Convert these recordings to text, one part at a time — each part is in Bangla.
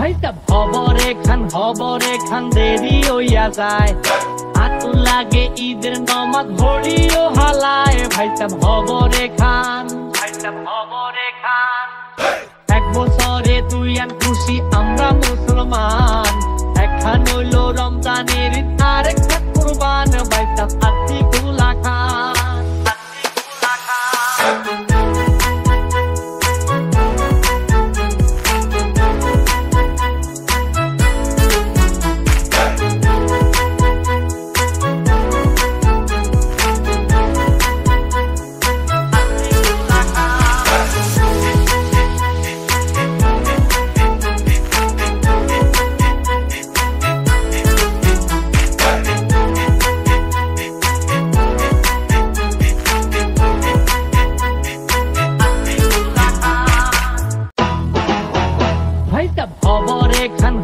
ভাইসাব হবরে খান দেরি হইয়া যায়, আতু লাগে ঈদের নমাজ ভরিও হালায়। ভাইসাব হবরে খান এক বছরে তুই আন খুশি আমরা মুসলমান, একখান হইল রমজানের ঈদ আর একটা কুরবান। ভাইসাব আতিকুল্লাহ খান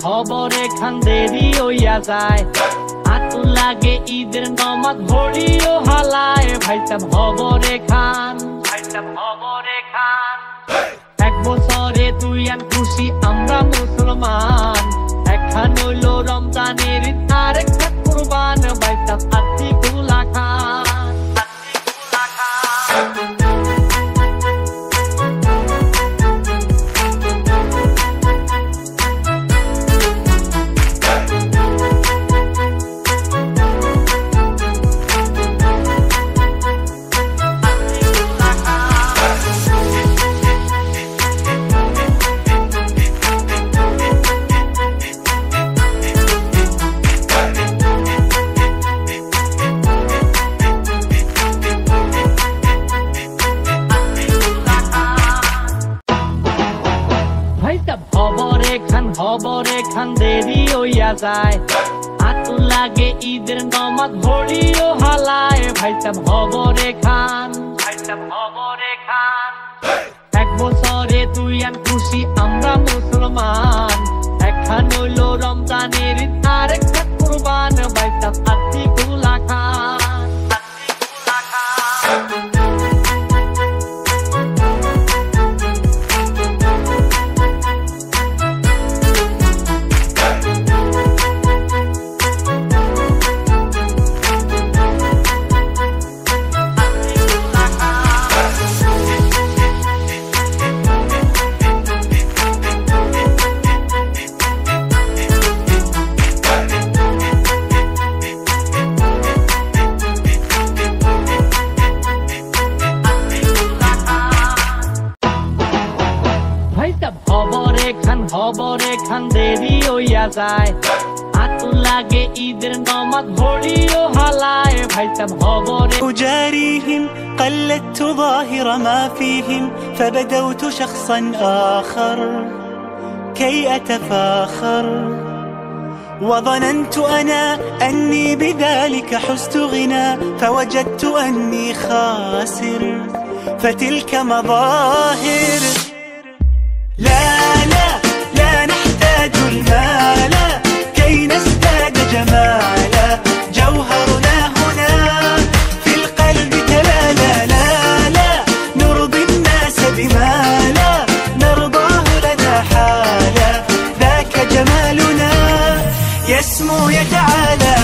হবরে খান দেরি হইয়া যায়, আতু লাগে ঈদের নমাজ ভরিও হালায়। ভাইসাব হবরে খান এক বছরে তুই আন খুশি আমরা মুসলমান, একখান হইল রমজানের ঈদ আর একটা কুরবান। ভাইসাব আতিকুল্লাহ খান হবরে খান দেরি হইয়া যায়, আতু লাগে ঈদের নমাজ ভরিও হালায়। ভাইসাব হবরে খান এক বছরে তুই আন খুশি আমরা মুসলমান, একখান হইল রমজানের ঈদ আর একটা কুরবান। ভাইসাব আতিকুল্লাহ খান হবরে খান দেরি হইয়া যায়, আতু লাগে ঈদের নমাজ ভরিও হালায়। ভাইসাব হবরে أجاريهم قلدت ظاهر ما فيهم فبدوت شخصا آخر كي أتفاخر، وظننت أنا أني بذلك حزت غنى فوجدت أني خاسر، فتلك مظاهر. لا لا لا نحتاج المال كي نزداد جمالا، جوهرنا هنا في القلب تلالا. لا لا نرضي الناس بما لا نرضاه لنا حالا، ذاك جمالنا يسمو يتعالى.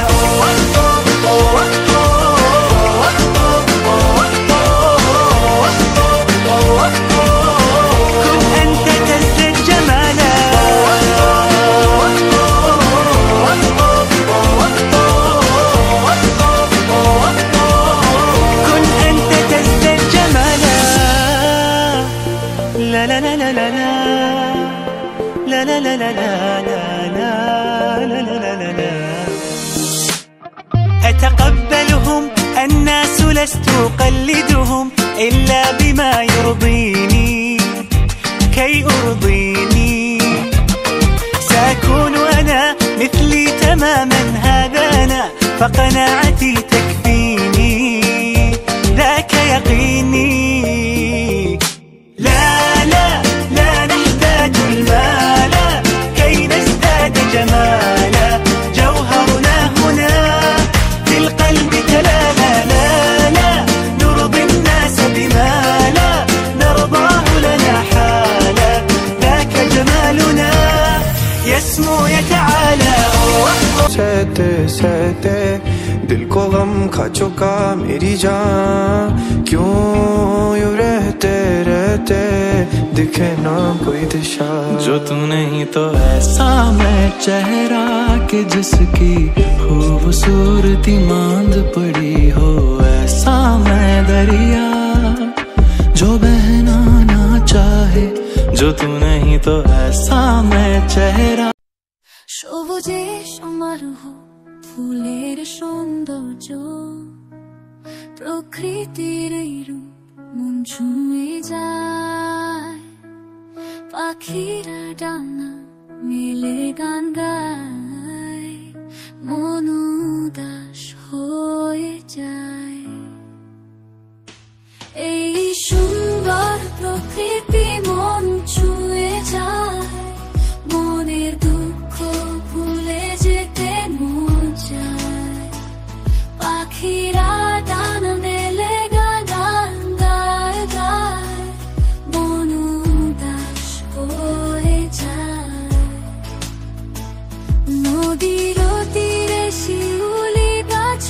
أتقبلهم الناس لست أقلدهم إلا بما يرضيني كي أرضيني، سأكون أنا مثلي تماما هذا أنا، فقناعتي تكفيني ذاك يقيني. لا لا لا نحتاج المال كي نزداد جمالا، جوهرنا هنا في القلب تلالا. لا لا نرضي الناس بما لا نرضاه لنا حالا، ذاك جمالنا يسمو يتعالى. सहते सहते दिल को गम खा चुका मेरी जान, क्यों यूं रहते रहते दिखे ना कोई दिशा। जो तू नहीं तो ऐसा मैं चेहरा कि जिसकी खूबसूरती मांद पड़ी हो, ऐसा मैं दरिया जो बहना ना चाहे। जो तू नहीं तो ऐसा मैं चेहरा। সবুজে সমারোহ ফুলের সৌন্দর্য, প্রকৃতির এই রূপ মন ছুঁয়ে যায়। পাখিরা ডানা মেলে গান গায়, মন উদাস হয়ে যায়। এই সুন্দর প্রকৃতি মন ছুঁয়ে যায়, মনের দুঃখ ভুলে যেতে মন চায়। পাখিরা ডানা মেলে গান গায় গায়, মন উদাস হয়ে যায়। নদীর তীরে শিউলি গাছ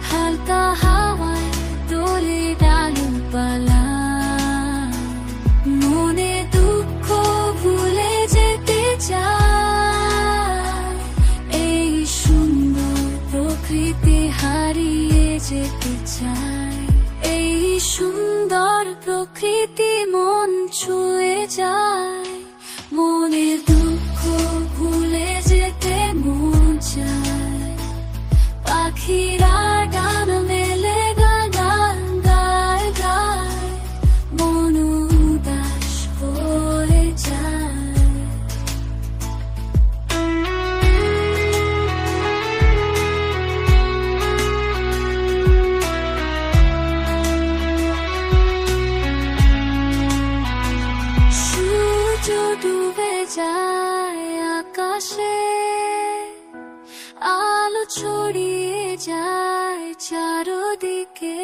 হালকা হাওয়ায় দোলে ডালপালা, মনে দুঃখ ভুলে যেতে চায়। এই সুন্দর প্রকৃতি হারিয়ে যেতে চায়। এই সুন্দর প্রকৃতি মন ছুঁয়ে যায়, মনে দুঃখ ভুলে যেতে মন চায়। পাখিরা ডানা মেলে গান গায় গায়, মন উদাস হয়ে যায়। সূর্য ডুবে যায় আকাশে, আলো ছড়িয়ে যায় চারদিকে।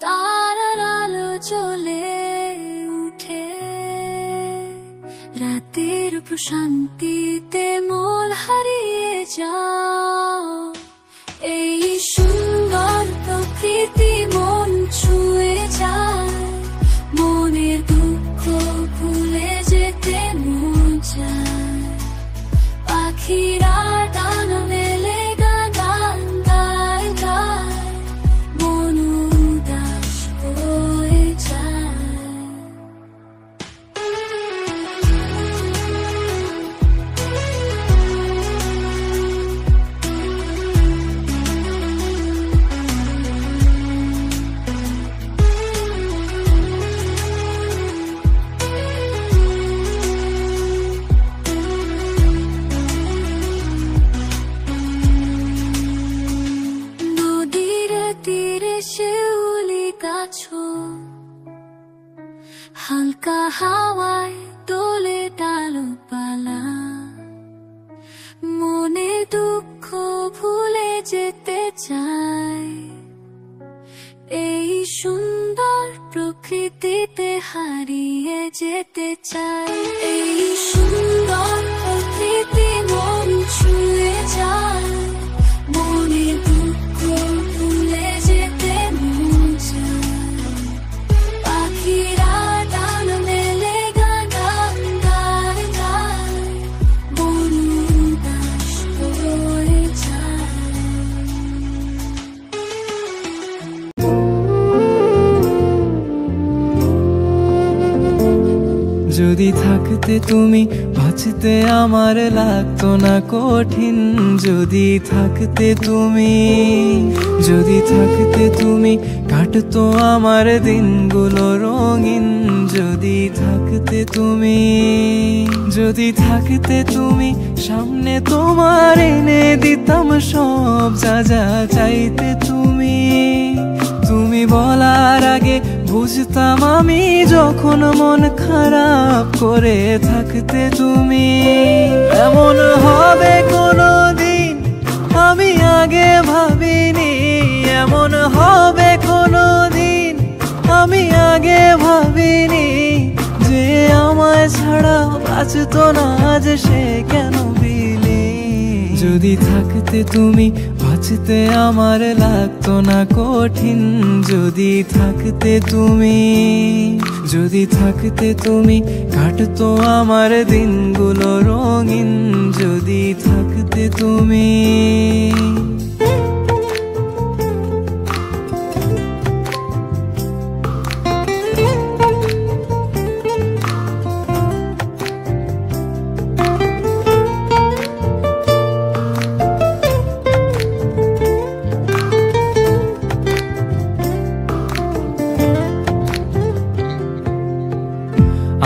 তারার আলো জ্বলে উঠে, রাতের প্রশান্তিতে মন হারিয়ে যাও। এই সুন্দর প্রকৃতি মন ছুঁয়ে যায়, মনের দুঃখ ভুলে যেতে মন চায়। পাখিরা ডানা মেলে গান গায় গায়, মন উদাস হয়ে যায়। নদীর তীরে শিউলি গাছ হালকা হাওয়ায় দোলে ডালপালা, মনে দুঃখ ভুলে যেতে চায়। এই সুন্দর প্রকৃতিতে হারিয়ে যেতে চায়। এই সুন্দর প্রকৃতি মন ছুঁয়ে যায়, মনে দুঃখ ভুলে যেতে মন চায়। পাখিরা ডানা মেলে গান গায় গায়, মন উদাস হয়ে যায়। যদি থাকতে তুমি বাঁচতে আমার লাগতো না কঠিন। যদি থাকতে তুমি, যদি থাকতে তুমি কাটতো আমার দিনগুলো রঙিন। যদি থাকতে তুমি, যদি থাকতে তুমি সামনে তোমার এনে দিতাম সব যা যা চাইতে তুমি। তুমি বলার আগে বুঝতাম আমি যখন মন খারাপ করে থাকতে তুমি। এমন হবে কোনোদিন আমি আগে ভাবিনি, এমন হবে কোনোদিন আমি আগে ভাবিনি যে আমায় ছাড়া বাঁচতো না যে সে কেন বিলি। যদি থাকতে তুমি বাঁচতে আমার লাগতো না কঠিন। যদি থাকতে তুমি, যদি থাকতে তুমি কাটতো আমার দিনগুলো রঙিন। যদি থাকতে তুমি।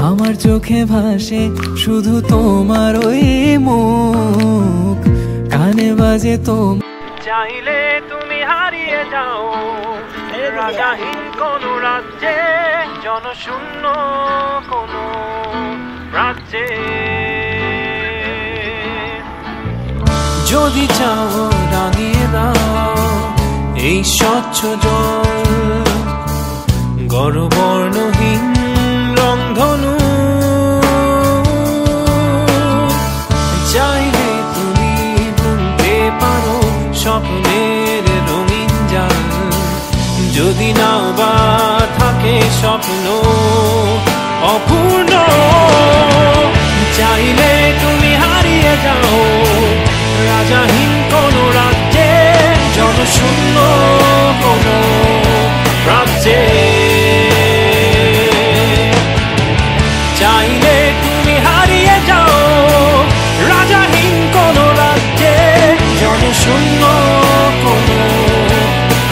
আমার চোখে ভাসে শুধু তোমার ওই মুখ, কানে বাজে চাইলে তুমি হারিয়ে যাও রাজাহীন কোন রাজ্যে, জনশূন্য কোন রাজ্যে। যদি চাও রাঙিয়ে দাও এই স্বচ্ছ জল, গর্বর্ণহীন রংধনু। চাইলে তুমি বুনতে পারো স্বপ্নের রঙিন জাল, যদি নাও বা থাকে স্বপ্ন অপূর্ণ। চাইলে তুমি হারিয়ে যাও রাজাহীন কোন রাজ্যে, জনশূন্য কোন রাজ্যে। চাইলে তুমি হারিয়ে যাও রাজাহীন কোন রাজ্যে, জনশূন্য কোন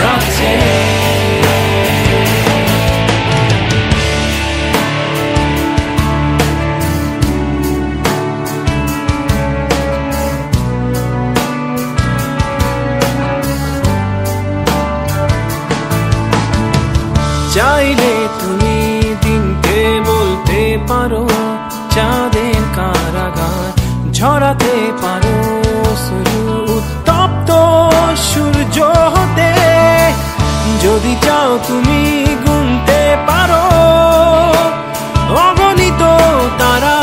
রাজ্যে। চাইলে তুমি দিনকে বলতে পারো চাঁদের কারাগার, ঝরাতে পারো শুরু উত্তপ্ত সূর্য হতে। যদি চাও তুমি গুনতে পারো অগণিত তারা,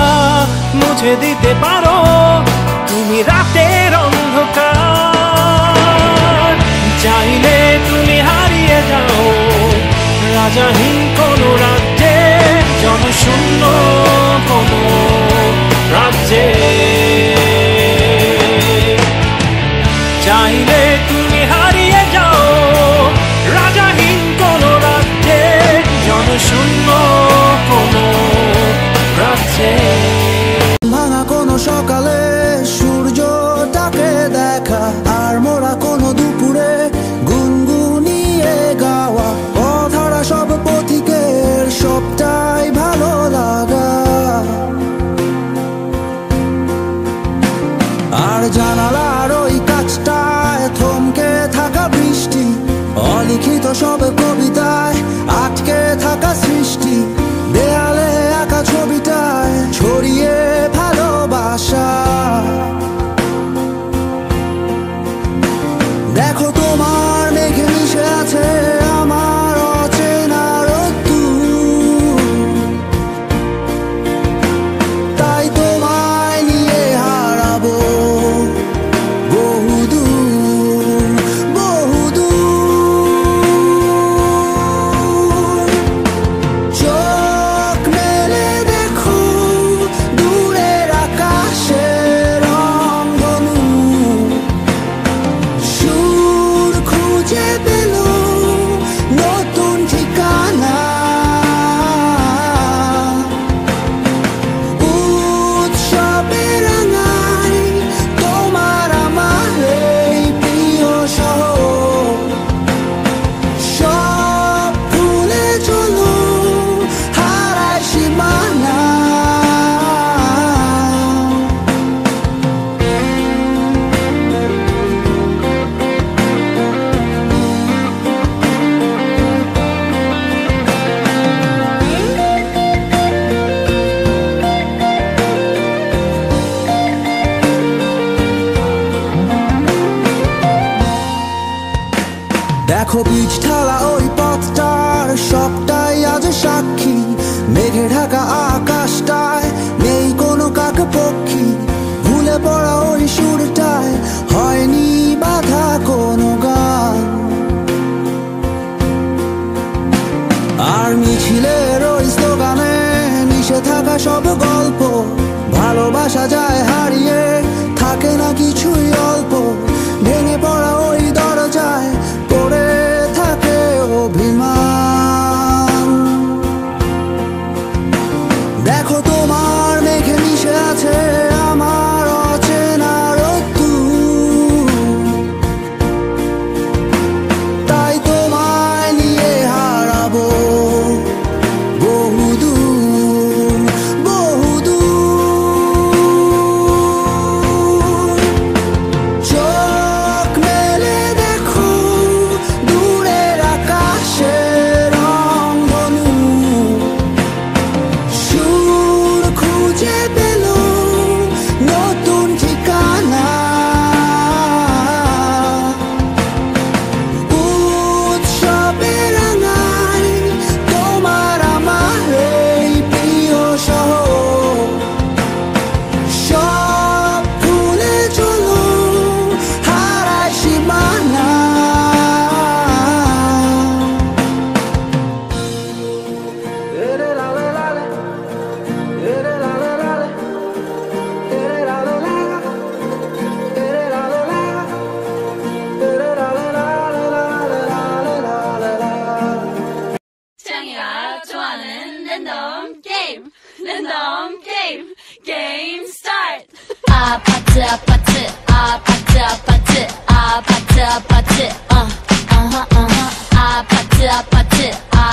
মুছে দিতে পারো তুমি রাতের অন্ধকার। চাইলে তুমি হারিয়ে যাও রাজাহীন কোন রাজ্যে, জনশূন্য কোন রাজ্যে। চাইলে তুমি হারিয়ে যাও রাজাহীন কোন রাজ্যে, জনশূন্য কোন রাজ্যে। ভাঙা কোনো সকালে সূর্যটাকে দেখা, আর মোরা কোনো দুপুরে গুনগুনিয়ে গাওয়া অধারা সব পথিকের সবটাই ভালো লাগা। আর জানালার ওই কাছটায় থমকে থাকা বৃষ্টি, অলিখিত সব কবিতায় আটকে থাকা সৃষ্টি, দেয়ালে আঁকা ছবিটায় ছড়িয়ে ভালোবাসা। দেখো তোমার মেঘে মিশে আছে আমার অচেনা রোদ্দুর, তাই তোমায় নিয়ে হারাবো বহুদূর বহুদূর। চোখ মেলে দেখো দূরের আকাশের রংধনু, সুর খুঁজে পেল নতুন ঠিকানা। উৎসবে রাঙাই তোমার আমার এই প্রিয় শহর, সব ভুলে চলো হারায় সীমানা। দেখো বীজ ঢালা ওই পথটার সবটাই আজ সাক্ষী, মেঘে ঢাকা আকাশটায় নেই কোনো ভেঙে পড়া ওই সুরটায় হয়নি বাধা কোনো গান। আর মিছিলের ওই স্লোগানে মিশে থাকা সব গল্প, ভালোবাসা যায় হারিয়ে, থাকে না কিছুই অল্প। ভেঙে পড়া ওই দরজায় পড়ে থাকে অভিমান। দেখো তোমার মেঘে মিশে আছে আমার অচেনা রোদ্দুর, তাই তোমায় নিয়ে হারাবো বহুদূর বহুদূর। চোখ মেলে দেখো দূরের আকাশের রংধনু, সুর খুঁজে পেল নতুন ঠিকানা। উৎসবে রাঙায় তোমার আমার এই প্রিয় শহর, সব ভুলে চলো হারায় সীমানা। Game start. 아파트 아파트 아파트 아파트 아파트 아파트 아파트 아파트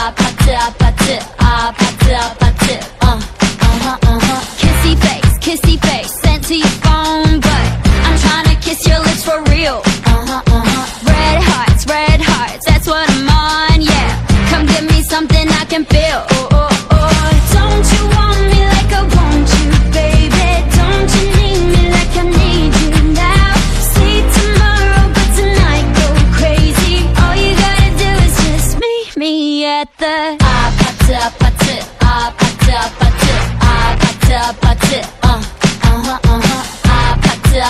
아파트 아파트 아파트 아파트 kissy face sent to your phone, but I'm trying to kiss your lips for real. Red hearts, that's what I'm on, yeah. Come give me something I can feel. Don't you want me like I want you, baby? Don't you need me like I need you now? Sleep tomorrow, but tonight go crazy. All you gotta do is just meet me at the 아파트 아파트 아파트 아파트 아파트 아파트 아파트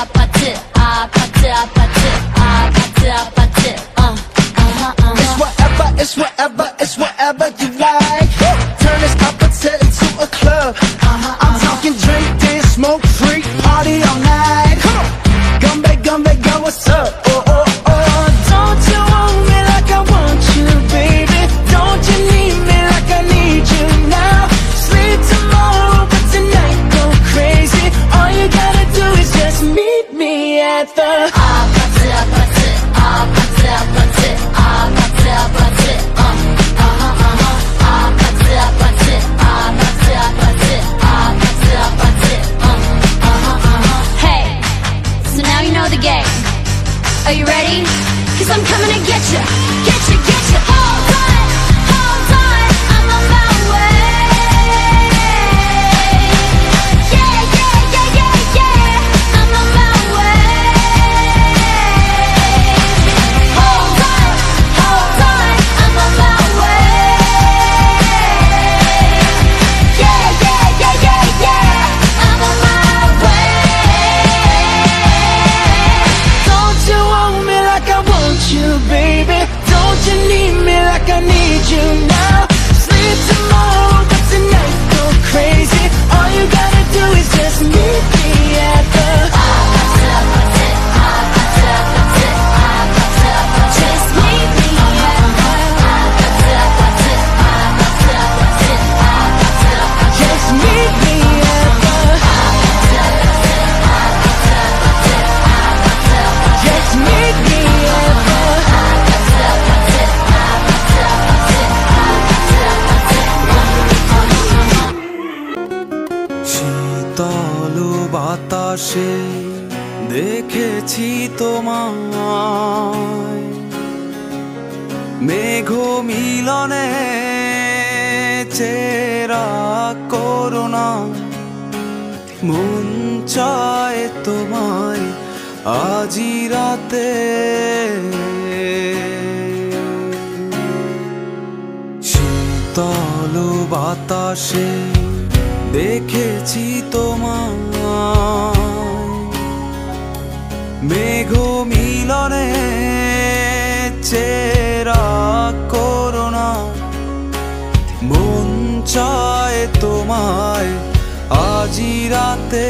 아파트 아파트 아파트 아파트 아파트 It's whatever, it's whatever you like. Turn this opposite into a club. I'm talking drink this, smoke free, party all night. Gumbe, girl, what's up? Don't you want me like I want you, baby? Don't you need me like I need you now? Sleep tomorrow, but tonight go crazy. All you gotta do is just meet me at the 아파트 아파트 아파트 아파트 아파트 아파트 아파트 아파트 아파트 아파트 아파트 아파트 Hey, so now you know the game. Are you ready? 'Cause I'm coming to get you, get you, get you. Hold on, I'm on my way. Yeah, yeah, yeah, yeah, yeah, I'm on my way. Hold on, I'm on my way. Yeah, yeah, yeah, yeah, yeah, I'm on my way. Don't you want me like I want you, baby? Don't you need me like I need you now? Sleep tomorrow, but tonight go crazy. All you gotta do is just meet me at the 아파트 아파트 아파트 아파트 아파트 아파트 Just meet me at the 아파트 아파트 아파트 아파트 아파트 아파트 just meet me at the 아파트 아파트 아파트 아파트 아파트 아파트 just meet me at the 아파트 아파트 아파트 아파트 শীতল বাতাসে দেখেছি তোমায়, মেঘ মিলনে চেরা করুণা, মন চায় তোমায় আজি রাতে। শীতল বাতাসে দেখেছি তোমায়, মেঘ মিলনে চেরা করোনা মন চায় তোমায় আজি রাতে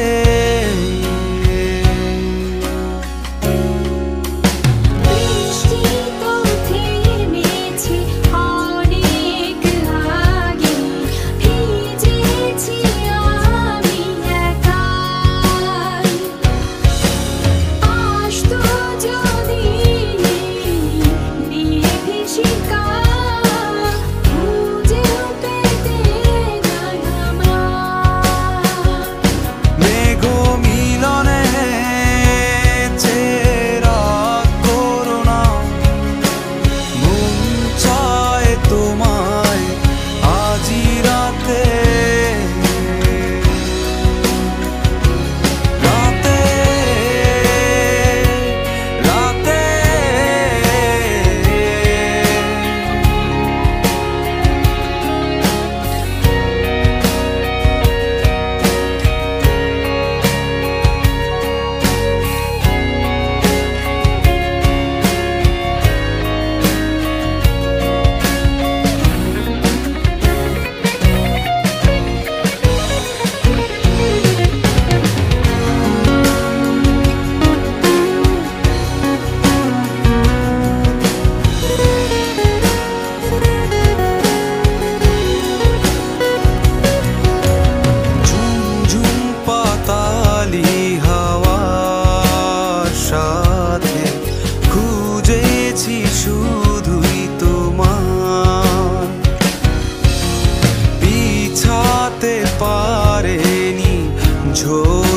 শুধুই তোমার পিছাতে পারেনি ঝোল